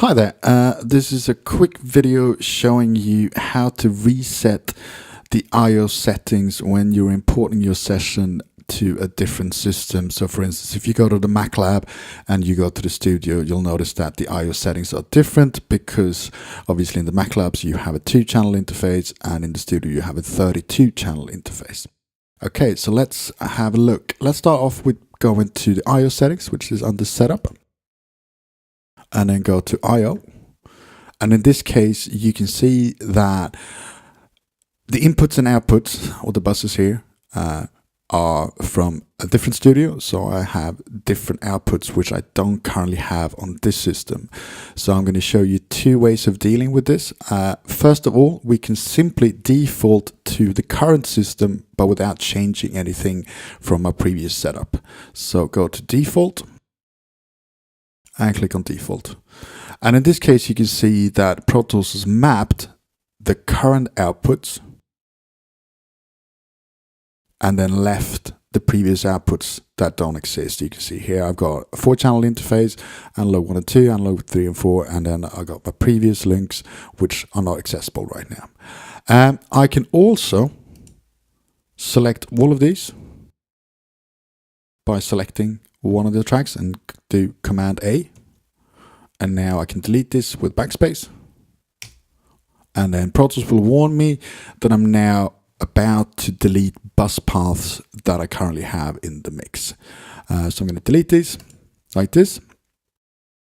Hi there, this is a quick video showing you how to reset the I/O settings when you're importing your session to a different system. So for instance, if you go to the MATLAB and you go to the studio, you'll notice that the I/O settings are different because obviously in the MATLABs you have a 2-channel interface and in the studio you have a 32-channel interface. Okay, so let's have a look. Let's start off with going to the I/O settings, which is under setup, and then go to I/O. And in this case, you can see that the inputs and outputs, or the buses here, are from a different studio. So I have different outputs, which I don't currently have on this system. So I'm going to show you two ways of dealing with this. First of all, we can simply default to the current system, but without changing anything from our previous setup. So go to default and click on default. And in this case, you can see that Pro Tools has mapped the current outputs and then left the previous outputs that don't exist. You can see here I've got a 4-channel interface, analog 1 and 2, analog 3 and 4, and then I got my previous links which are not accessible right now. I can also select all of these by selecting one of the tracks and do Command A. And now I can delete this with backspace. And then Pro Tools will warn me that I'm now about to delete bus paths that I currently have in the mix. So I'm going to delete these like this.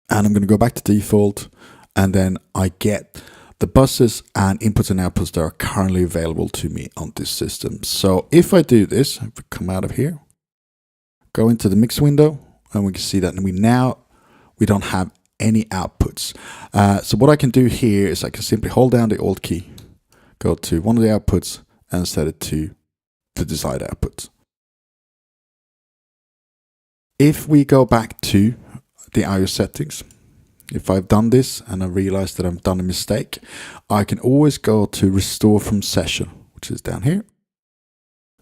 And I'm going to go back to default. And then I get the buses and inputs and outputs that are currently available to me on this system. So if I do this, if we come out of here, go into the mix window, and we can see that we don't have any outputs. So what I can do here is I can simply hold down the Alt key, go to one of the outputs and set it to the desired outputs. If we go back to the I/O settings, if I've done this and I realize that I've done a mistake, I can always go to restore from session, which is down here.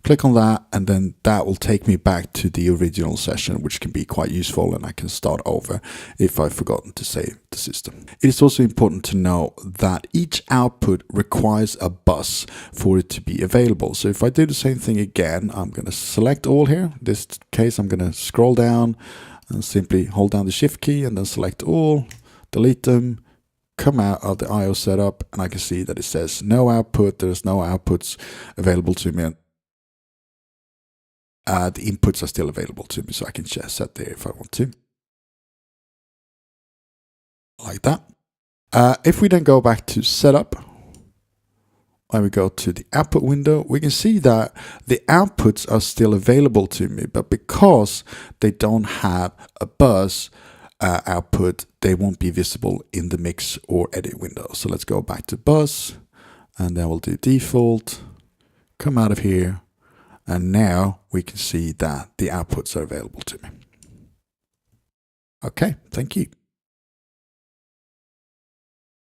Click on that, and then that will take me back to the original session, which can be quite useful, and I can start over if I've forgotten to save the system. It is also important to know that each output requires a bus for it to be available. So if I do the same thing again, I'm going to select all here. In this case, I'm going to scroll down and simply hold down the Shift key and then select all, delete them, come out of the I/O setup, and I can see that it says no output. There's no outputs available to me. The inputs are still available to me, so I can just set there if I want to. Like that. If we then go back to setup, and we go to the output window, we can see that the outputs are still available to me, but because they don't have a bus output, they won't be visible in the mix or edit window. So let's go back to bus, and then we'll do default, come out of here. And now we can see that the outputs are available to me. Okay, thank you.